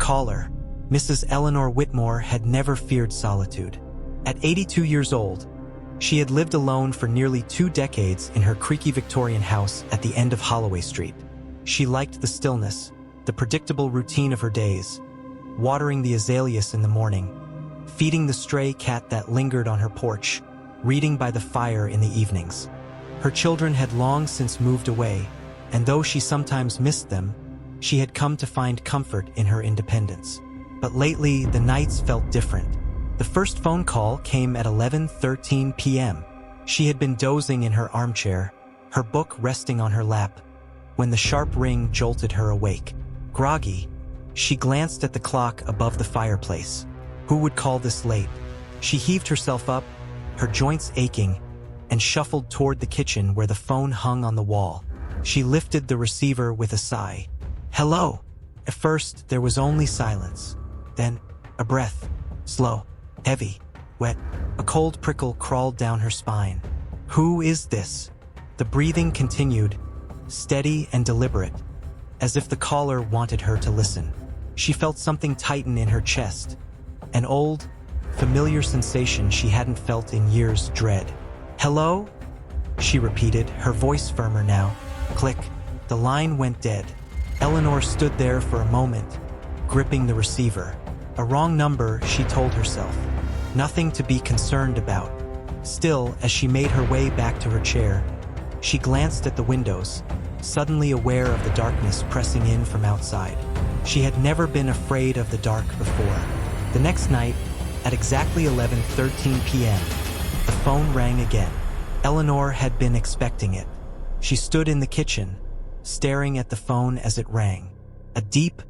caller, Mrs. Eleanor Whitmore, had never feared solitude. At 82 years old, she had lived alone for nearly 2 decades in her creaky Victorian house at the end of Holloway Street. She liked the stillness, the predictable routine of her days, watering the azaleas in the morning, feeding the stray cat that lingered on her porch, reading by the fire in the evenings. Her children had long since moved away, and though she sometimes missed them, she had come to find comfort in her independence. But lately, the nights felt different. The first phone call came at 11:13 p.m. She had been dozing in her armchair, her book resting on her lap, when the sharp ring jolted her awake. Groggy, she glanced at the clock above the fireplace. Who would call this late? She heaved herself up, her joints aching, and shuffled toward the kitchen where the phone hung on the wall. She lifted the receiver with a sigh. Hello. At first, there was only silence. Then, a breath. Slow, heavy, wet. A cold prickle crawled down her spine. Who is this? The breathing continued, steady and deliberate, as if the caller wanted her to listen. She felt something tighten in her chest, an old, familiar sensation she hadn't felt in years. Dread. Hello? She repeated, her voice firmer now. Click. The line went dead. Eleanor stood there for a moment, gripping the receiver. A wrong number, she told herself. Nothing to be concerned about. Still, as she made her way back to her chair, she glanced at the windows, suddenly aware of the darkness pressing in from outside. She had never been afraid of the dark before. The next night, at exactly 11:13 p.m., the phone rang again. Eleanor had been expecting it. She stood in the kitchen, staring at the phone as it rang. A deep,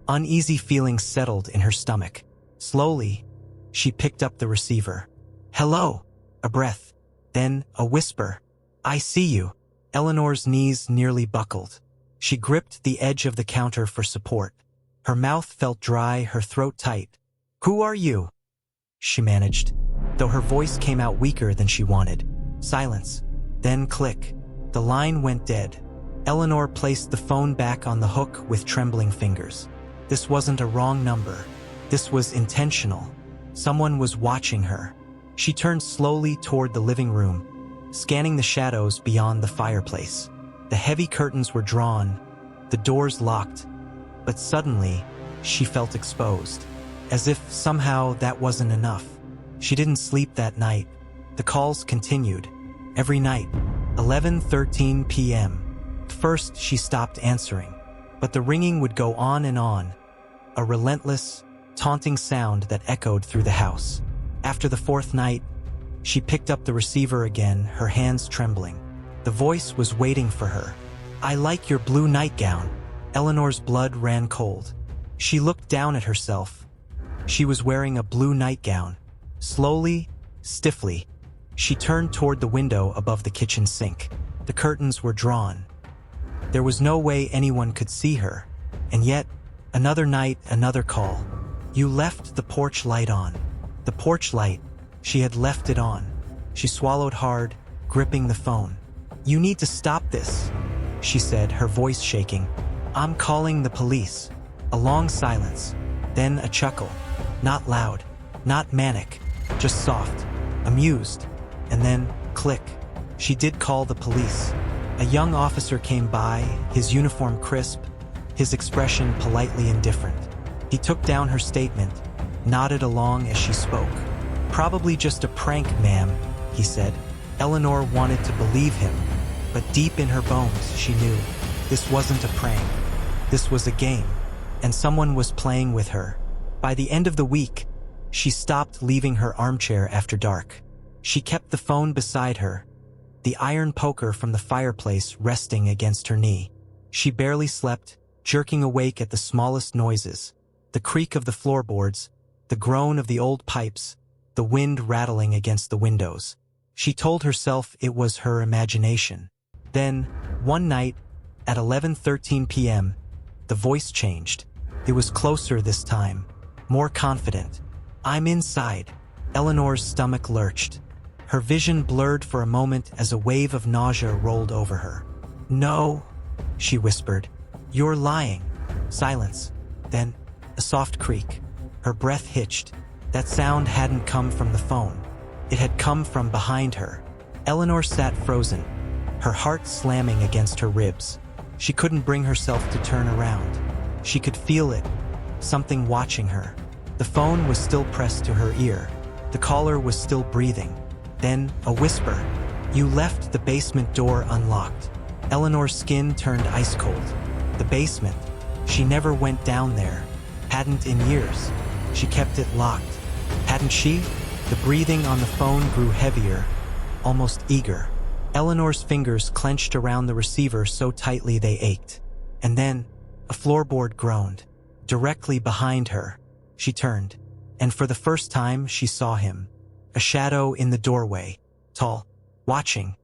uneasy feeling settled in her stomach. Slowly, she picked up the receiver. Hello. A breath. Then a whisper. I see you. Eleanor's knees nearly buckled. She gripped the edge of the counter for support. Her mouth felt dry, her throat tight. Who are you? She managed, though her voice came out weaker than she wanted. Silence. Then click. The line went dead. Eleanor placed the phone back on the hook with trembling fingers. This wasn't a wrong number. This was intentional. Someone was watching her. She turned slowly toward the living room, scanning the shadows beyond the fireplace. The heavy curtains were drawn, the doors locked, but suddenly, she felt exposed. As if somehow that wasn't enough. She didn't sleep that night. The calls continued. Every night, 11:13 p.m. First, she stopped answering, but the ringing would go on and on, a relentless, taunting sound that echoed through the house. After the 4th night, she picked up the receiver again, her hands trembling. The voice was waiting for her. I like your blue nightgown. Eleanor's blood ran cold. She looked down at herself. She was wearing a blue nightgown. Slowly, stiffly, she turned toward the window above the kitchen sink. The curtains were drawn. There was no way anyone could see her. And yet, another night, another call. You left the porch light on. The porch light. She had left it on. She swallowed hard, gripping the phone. You need to stop this, she said, her voice shaking. I'm calling the police. A long silence, then a chuckle. Not loud, not manic, just soft, amused, and then click. She did call the police. A young officer came by, his uniform crisp, his expression politely indifferent. He took down her statement, nodded along as she spoke. Probably just a prank, ma'am, he said. Eleanor wanted to believe him, but deep in her bones she knew this wasn't a prank. This was a game, and someone was playing with her. By the end of the week, she stopped leaving her armchair after dark. She kept the phone beside her, the iron poker from the fireplace resting against her knee. She barely slept, jerking awake at the smallest noises, the creak of the floorboards, the groan of the old pipes, the wind rattling against the windows. She told herself it was her imagination. Then, one night, at 11:13 p.m., the voice changed. It was closer this time, more confident. I'm inside. Eleanor's stomach lurched. Her vision blurred for a moment as a wave of nausea rolled over her. No, she whispered. You're lying. Silence. Then, A soft creak. Her breath hitched. That sound hadn't come from the phone. It had come from behind her. Eleanor sat frozen, her heart slamming against her ribs. She couldn't bring herself to turn around. She could feel it, something watching her. The phone was still pressed to her ear. The caller was still breathing. Then, a whisper. "You left the basement door unlocked." Eleanor's skin turned ice cold. The basement. She never went down there. Hadn't in years. She kept it locked. Hadn't she? The breathing on the phone grew heavier, almost eager. Eleanor's fingers clenched around the receiver so tightly they ached. And then, a floorboard groaned. Directly behind her. She turned, and for the first time she saw him. A shadow in the doorway, tall, watching.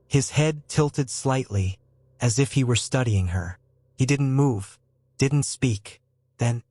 His head tilted slightly, as if he were studying her. He didn't move, didn't speak. Then,